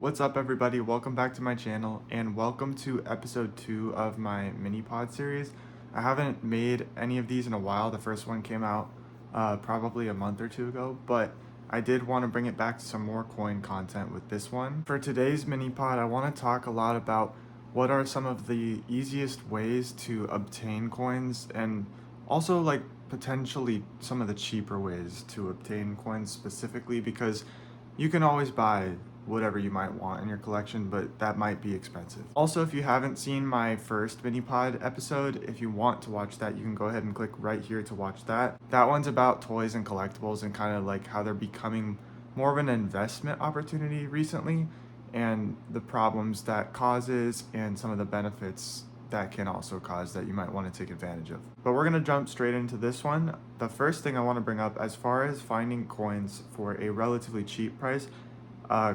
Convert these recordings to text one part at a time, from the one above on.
What's up, everybody? Welcome back to my channel and welcome to episode 2 of my Minipod series. I haven't made any of these in a while. The first one came out probably a month or two ago, but I did want to bring it back to some more coin content with this one. For today's Minipod, I want to talk a lot about what are some of the easiest ways to obtain coins and also like potentially some of the cheaper ways to obtain coins specifically because you can always buy whatever you might want in your collection, but that might be expensive. Also, if you haven't seen my first Minipod episode, if you want to watch that, you can go ahead and click right here to watch that. That one's about toys and collectibles and kind of like how they're becoming more of an investment opportunity recently and the problems that causes and some of the benefits that can also cause that you might want to take advantage of. But we're going to jump straight into this one. The first thing I want to bring up as far as finding coins for a relatively cheap price,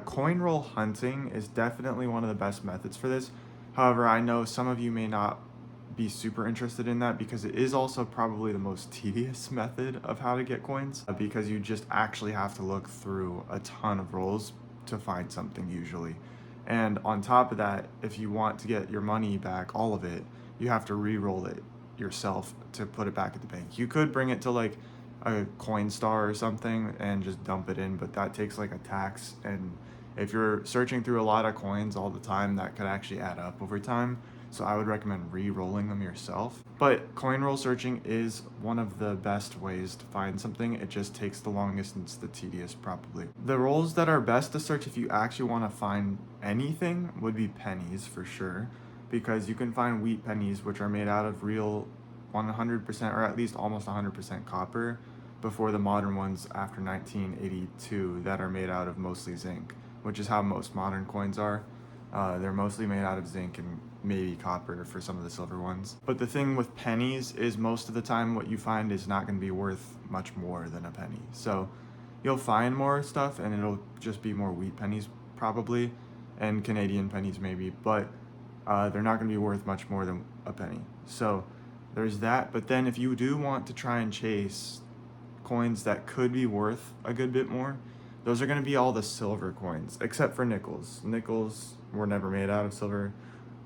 coin roll hunting is definitely one of the best methods for this. However, I know some of you may not be super interested in that because it is also probably the most tedious method of how to get coins because you just actually have to look through a ton of rolls to find something usually. And on top of that, if you want to get your money back, all of it, you have to re-roll it yourself to put it back at the bank. You could bring it to like a Coinstar or something and just dump it in, but that takes like a tax, and if you're searching through a lot of coins all the time, that could actually add up over time. So I would recommend re-rolling them yourself. But coin roll searching is one of the best ways to find something. It just takes the longest and it's the tedious probably. The rolls that are best to search if you actually want to find anything would be pennies for sure, because you can find wheat pennies which are made out of real 100% or at least almost 100% copper before the modern ones after 1982 that are made out of mostly zinc, which is how most modern coins are. They're mostly made out of zinc and maybe copper for some of the silver ones. But the thing with pennies is most of the time what you find is not going to be worth much more than a penny. So you'll find more stuff and it'll just be more wheat pennies probably, and Canadian pennies maybe, but they're not going to be worth much more than a penny. So there's that. But then if you do want to try and chase coins that could be worth a good bit more, those are going to be all the silver coins, except for nickels. Nickels were never made out of silver.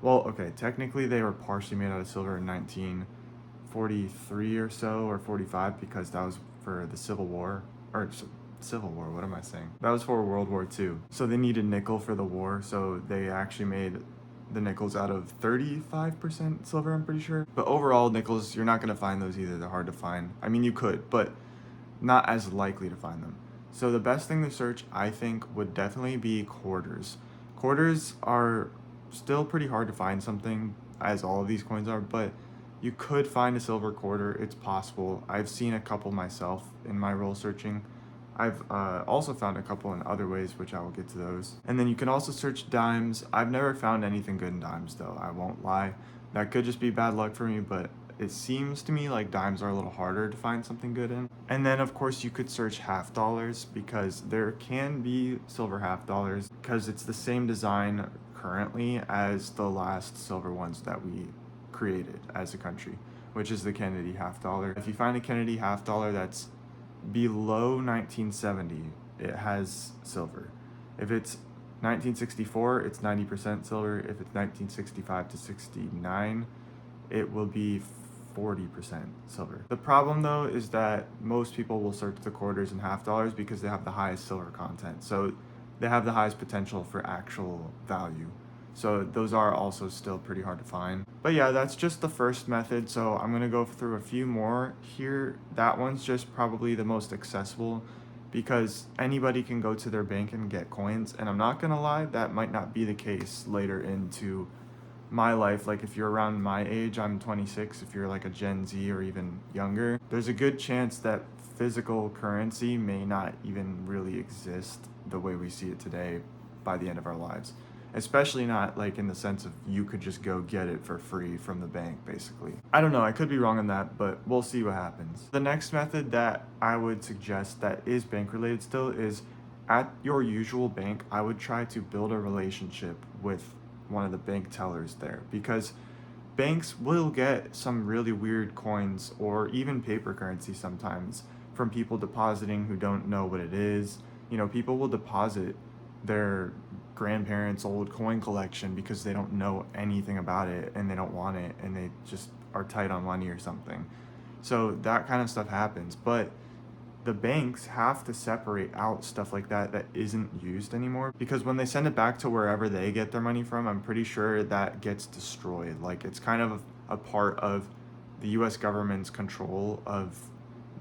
Well, okay, technically they were partially made out of silver in 1943 or so, or 45, because that was for the Civil War, or Civil War, what am I saying? That was for World War II. So they needed nickel for the war, so they actually made the nickels out of 35% silver, I'm pretty sure. But overall, nickels, you're not going to find those either. They're hard to find. I mean, you could, but not as likely to find them. So the best thing to search, I think, would definitely be quarters. Quarters are still pretty hard to find something, as all of these coins are, but you could find a silver quarter. It's possible. I've seen a couple myself in my roll searching. I've also found a couple in other ways, which I will get to those. And then you can also search dimes. I've never found anything good in dimes, though, I won't lie. That could just be bad luck for me, but it seems to me like dimes are a little harder to find something good in. And then of course you could search half dollars, because there can be silver half dollars because it's the same design currently as the last silver ones that we created as a country, which is the Kennedy half dollar. If you find a Kennedy half dollar that's below 1970, it has silver. If it's 1964, it's 90% silver. If it's 1965 to 69, it will be 40% silver. The problem though is that most people will search the quarters and half dollars because they have the highest silver content. So they have the highest potential for actual value. So those are also still pretty hard to find. But yeah, that's just the first method. So I'm gonna go through a few more here. That one's just probably the most accessible because anybody can go to their bank and get coins. And I'm not gonna lie, that might not be the case later into my life. Like if you're around my age, I'm 26, if you're like a Gen Z or even younger, there's a good chance that physical currency may not even really exist the way we see it today by the end of our lives. Especially not like in the sense of you could just go get it for free from the bank, basically. I don't know, I could be wrong on that, but we'll see what happens. The next method that I would suggest that is bank related still is at your usual bank, I would try to build a relationship with one of the bank tellers there, because banks will get some really weird coins or even paper currency sometimes from people depositing who don't know what it is. You know, people will deposit their grandparents' old coin collection because they don't know anything about it and they don't want it and they just are tight on money or something. So that kind of stuff happens. But the banks have to separate out stuff like that that isn't used anymore, because when they send it back to wherever they get their money from, I'm pretty sure that gets destroyed. Like, it's kind of a part of the US government's control of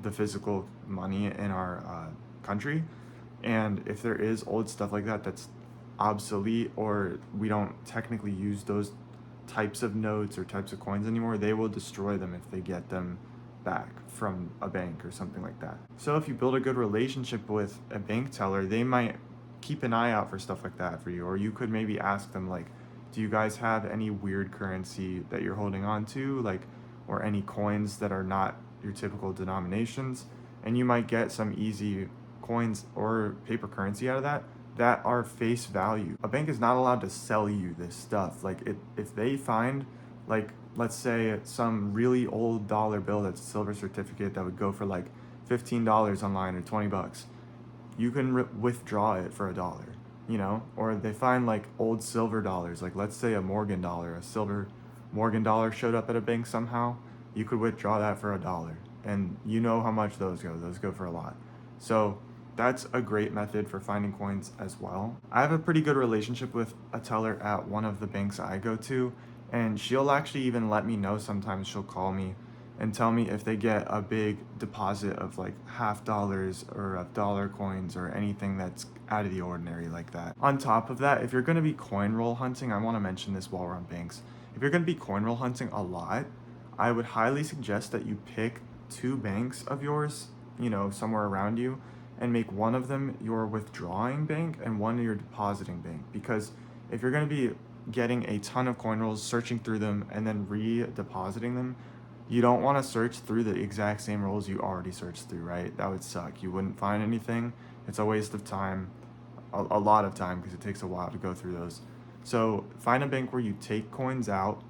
the physical money in our country. And if there is old stuff like that that's obsolete, or we don't technically use those types of notes or types of coins anymore, they will destroy them if they get them back from a bank or something like that. So if you build a good relationship with a bank teller, they might keep an eye out for stuff like that for you. Or you could maybe ask them, like, do you guys have any weird currency that you're holding on to, like, or any coins that are not your typical denominations? And you might get some easy coins or paper currency out of that are face value. A bank is not allowed to sell you this stuff. Like, if they find, like, let's say some really old dollar bill that's a silver certificate that would go for like $15 online or $20, you can withdraw it for $1, you know? Or they find like old silver dollars, like let's say a Morgan dollar, a silver Morgan dollar showed up at a bank somehow, you could withdraw that for $1. And you know how much those go for a lot. So that's a great method for finding coins as well. I have a pretty good relationship with a teller at one of the banks I go to, and she'll actually even let me know. Sometimes she'll call me and tell me if they get a big deposit of like $50 or of dollar coins or anything that's out of the ordinary like that. On top of that, if you're going to be coin roll hunting, I want to mention this while we're on banks. If you're going to be coin roll hunting a lot, I would highly suggest that you pick 2 banks of yours, you know, somewhere around you, and make one of them your withdrawing bank and one your depositing bank. Because if you're going to be getting a ton of coin rolls, searching through them, and then re-depositing them, you don't want to search through the exact same rolls you already searched through, right? That would suck. You wouldn't find anything. It's a waste of time, a lot of time, because it takes a while to go through those. So find a bank where you take coins out,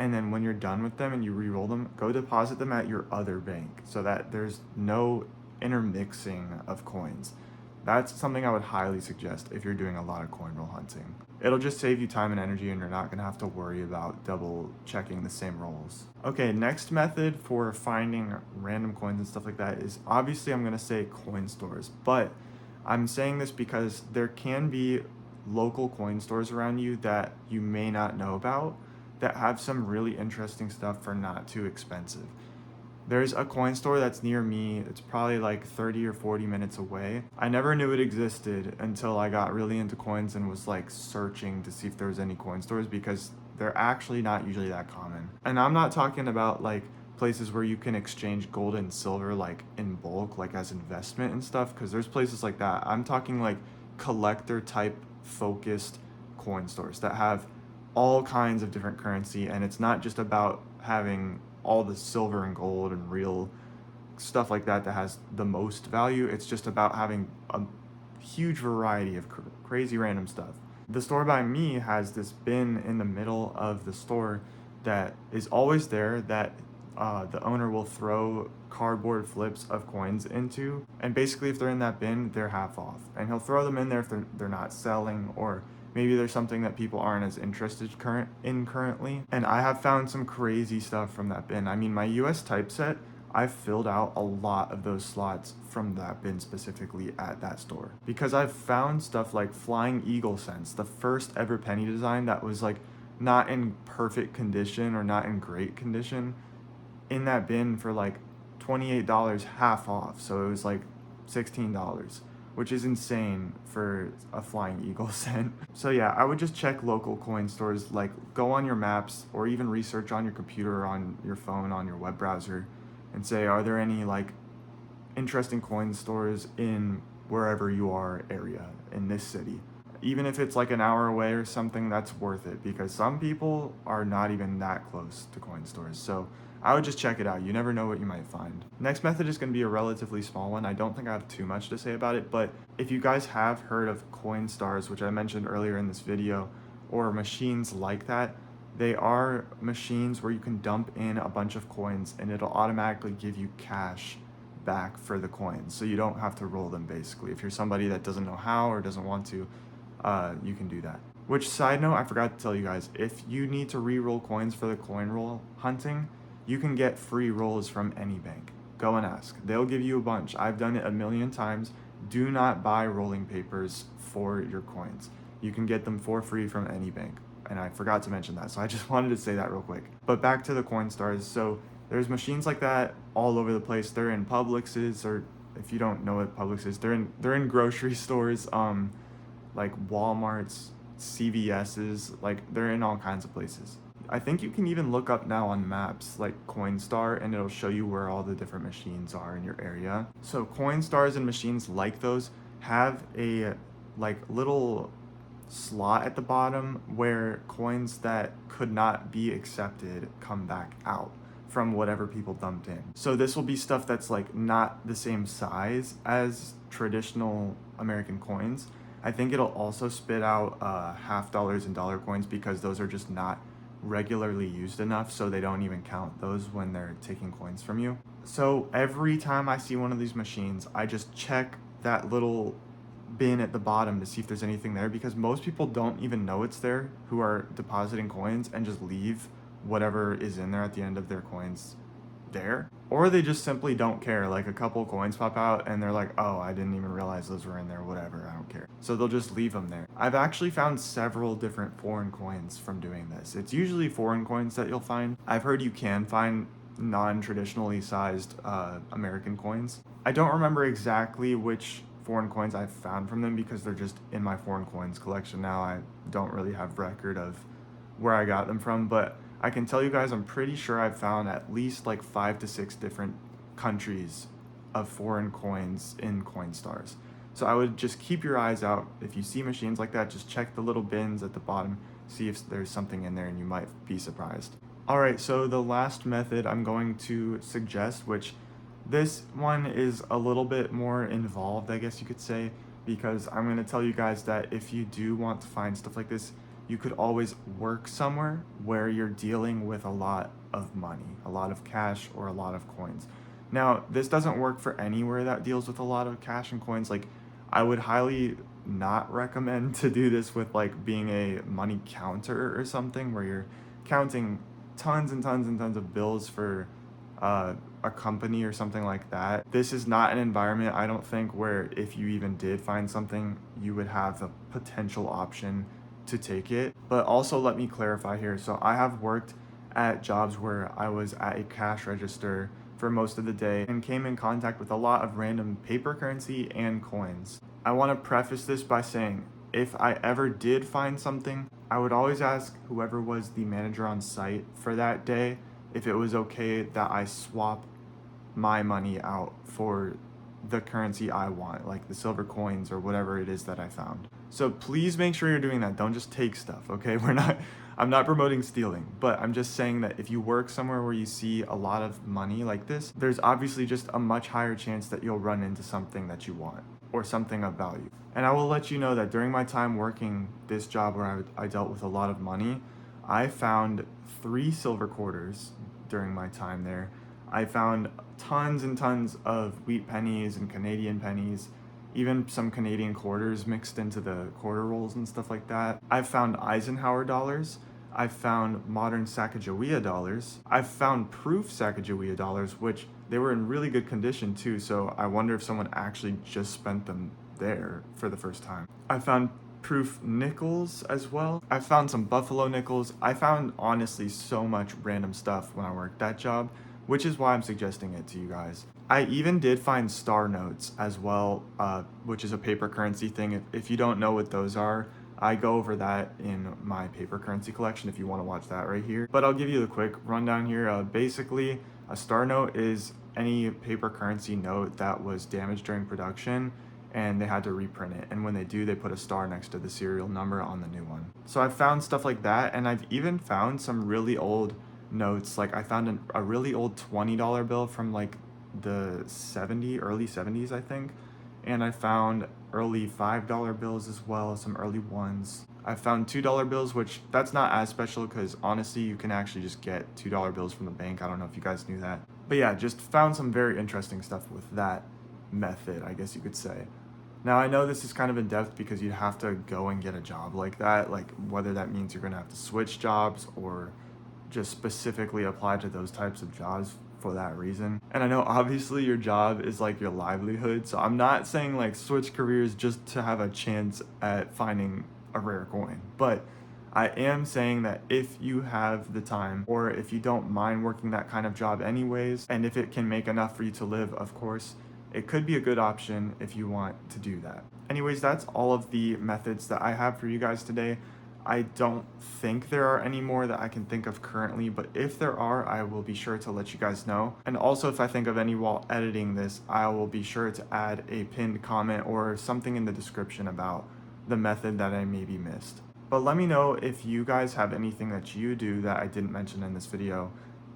and then when you're done with them and you re-roll them, go deposit them at your other bank so that there's no intermixing of coins. That's something I would highly suggest if you're doing a lot of coin roll hunting. It'll just save you time and energy, and you're not going to have to worry about double checking the same rolls. Okay, next method for finding random coins and stuff like that is, obviously I'm going to say coin stores, but I'm saying this because there can be local coin stores around you that you may not know about that have some really interesting stuff for not too expensive. There's a coin store that's near me. It's probably like 30 or 40 minutes away. I never knew it existed until I got really into coins and was like searching to see if there was any coin stores, because they're actually not usually that common. And I'm not talking about like places where you can exchange gold and silver like in bulk, like as investment and stuff, because there's places like that. I'm talking like collector type focused coin stores that have all kinds of different currency, and it's not just about having all the silver and gold and real stuff like that has the most value. It's just about having a huge variety of crazy random stuff. The store by me has this bin in the middle of the store that is always there, that the owner will throw cardboard flips of coins into, and basically if they're in that bin, they're half off, and he'll throw them in there if they're not selling, or maybe there's something that people aren't as interested in currently. And I have found some crazy stuff from that bin. I mean, my US typeset, I've filled out a lot of those slots from that bin specifically at that store, because I've found stuff like Flying Eagle cents, the first ever penny design that was like not in perfect condition or not in great condition, in that bin for like $28 half off. So it was like $16, which is insane for a Flying Eagle cent. So yeah, I would just check local coin stores, like go on your maps or even research on your computer, on your phone, on your web browser, and say, are there any like interesting coin stores in wherever you are area in this city? Even if it's like an hour away or something, that's worth it, because some people are not even that close to coin stores. So I would just check it out. You never know what you might find. Next method is going to be a relatively small one. I don't think I have too much to say about it, but if you guys have heard of Coinstars, which I mentioned earlier in this video, or machines like that, they are machines where you can dump in a bunch of coins and it'll automatically give you cash back for the coins. So you don't have to roll them, basically. If you're somebody that doesn't know how or doesn't want to, you can do that. Which, side note, I forgot to tell you guys, if you need to re-roll coins for the coin roll hunting, you can get free rolls from any bank. Go and ask. They'll give you a bunch. I've done it a million times. Do not buy rolling papers for your coins. You can get them for free from any bank. And I forgot to mention that, so I just wanted to say that real quick. But back to the Coinstars. So there's machines like that all over the place. They're in Publixes, or if you don't know what Publix is, they're in grocery stores, like Walmart's, CVS's, like they're in all kinds of places. I think you can even look up now on maps like Coinstar, and it'll show you where all the different machines are in your area. So Coinstars and machines like those have a like little slot at the bottom where coins that could not be accepted come back out from whatever people dumped in. So this will be stuff that's like not the same size as traditional American coins. I think it'll also spit out half dollars and dollar coins because those are just not regularly used enough, so they don't even count those when they're taking coins from you. So every time I see one of these machines, I just check that little bin at the bottom to see if there's anything there, because most people don't even know it's there who are depositing coins and just leave whatever is in there at the end of their coins there, or they just simply don't care. Like a couple coins pop out and they're like, oh, I didn't even realize those were in there, whatever, I don't care, so they'll just leave them there. I've actually found several different foreign coins from doing this. It's usually foreign coins that you'll find. I've heard you can find non-traditionally sized American coins. I don't remember exactly which foreign coins I've found from them because they're just in my foreign coins collection now. I don't really have record of where I got them from, but I can tell you guys I'm pretty sure I've found at least like 5 to 6 different countries of foreign coins in Coinstars. So I would just keep your eyes out. If you see machines like that, just check the little bins at the bottom, see if there's something in there, and you might be surprised. Alright, so the last method I'm going to suggest, which this one is a little bit more involved, I guess you could say, because I'm going to tell you guys that if you do want to find stuff like this, you could always work somewhere where you're dealing with a lot of money, a lot of cash, or a lot of coins. Now, this doesn't work for anywhere that deals with a lot of cash and coins. Like, I would highly not recommend to do this with like being a money counter or something where you're counting tons and tons and tons of bills for a company or something like that. This is not an environment, I don't think, where if you even did find something, you would have the potential option to take it. But also, let me clarify here. So I have worked at jobs where I was at a cash register for most of the day and came in contact with a lot of random paper currency and coins. I want to preface this by saying, if I ever did find something, I would always ask whoever was the manager on site for that day if it was okay that I swap my money out for the currency I want, like the silver coins or whatever it is that I found. So please make sure you're doing that. Don't just take stuff, okay? I'm not promoting stealing, but I'm just saying that if you work somewhere where you see a lot of money like this, there's obviously just a much higher chance that you'll run into something that you want or something of value. And I will let you know that during my time working this job where I dealt with a lot of money, I found 3 silver quarters during my time there. I found tons and tons of wheat pennies and Canadian pennies, even some Canadian quarters mixed into the quarter rolls and stuff like that. I've found Eisenhower dollars. I've found modern Sacagawea dollars. I've found proof Sacagawea dollars, which they were in really good condition too, so I wonder if someone actually just spent them there for the first time. I found proof nickels as well. I found some buffalo nickels. I found honestly so much random stuff when I worked that job, which is why I'm suggesting it to you guys. I even did find star notes as well, which is a paper currency thing. If you don't know what those are, I go over that in my paper currency collection if you want to watch that right here. But I'll give you the quick rundown here. Basically, a star note is any paper currency note that was damaged during production and they had to reprint it. And when they do, they put a star next to the serial number on the new one. So I've found stuff like that, and I've even found some really old notes. Like I found a really old $20 bill from like the early 70s, I think. And I found early $5 bills as well, some early ones. I found $2 bills, which that's not as special because honestly, you can actually just get $2 bills from the bank. I don't know if you guys knew that. But yeah, just found some very interesting stuff with that method, I guess you could say. Now, I know this is kind of in depth because you have to go and get a job like that, like whether that means you're going to have to switch jobs or just specifically apply to those types of jobs for that reason. And I know obviously your job is like your livelihood, so I'm not saying like switch careers just to have a chance at finding a rare coin, but I am saying that if you have the time or if you don't mind working that kind of job anyways, and if it can make enough for you to live, of course, it could be a good option if you want to do that. Anyways, that's all of the methods that I have for you guys today. I don't think there are any more that I can think of currently, but if there are, I will be sure to let you guys know. And also, if I think of any while editing this, I will be sure to add a pinned comment or something in the description about the method that I maybe missed. But let me know if you guys have anything that you do that I didn't mention in this video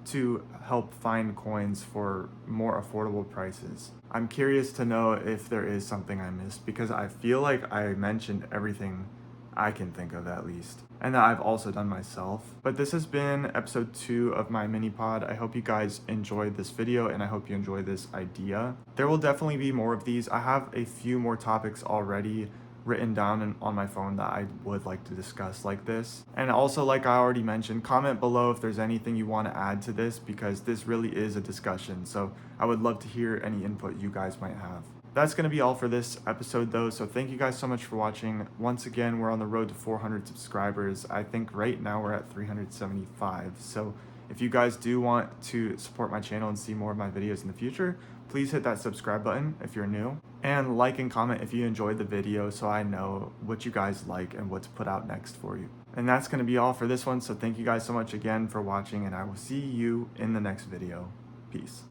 to help find coins for more affordable prices. I'm curious to know if there is something I missed because I feel like I mentioned everything I can think of at least, and that I've also done myself. But this has been episode 2 of my mini pod. I hope you guys enjoyed this video and I hope you enjoy this idea. There will definitely be more of these. I have a few more topics already written down on my phone that I would like to discuss like this. And also, like I already mentioned, comment below if there's anything you want to add to this because this really is a discussion. So I would love to hear any input you guys might have. That's going to be all for this episode though, so thank you guys so much for watching. Once again, we're on the road to 400 subscribers. I think right now we're at 375, so if you guys do want to support my channel and see more of my videos in the future, please hit that subscribe button if you're new, and like and comment if you enjoyed the video so I know what you guys like and what to put out next for you. And that's going to be all for this one, so thank you guys so much again for watching, and I will see you in the next video. Peace.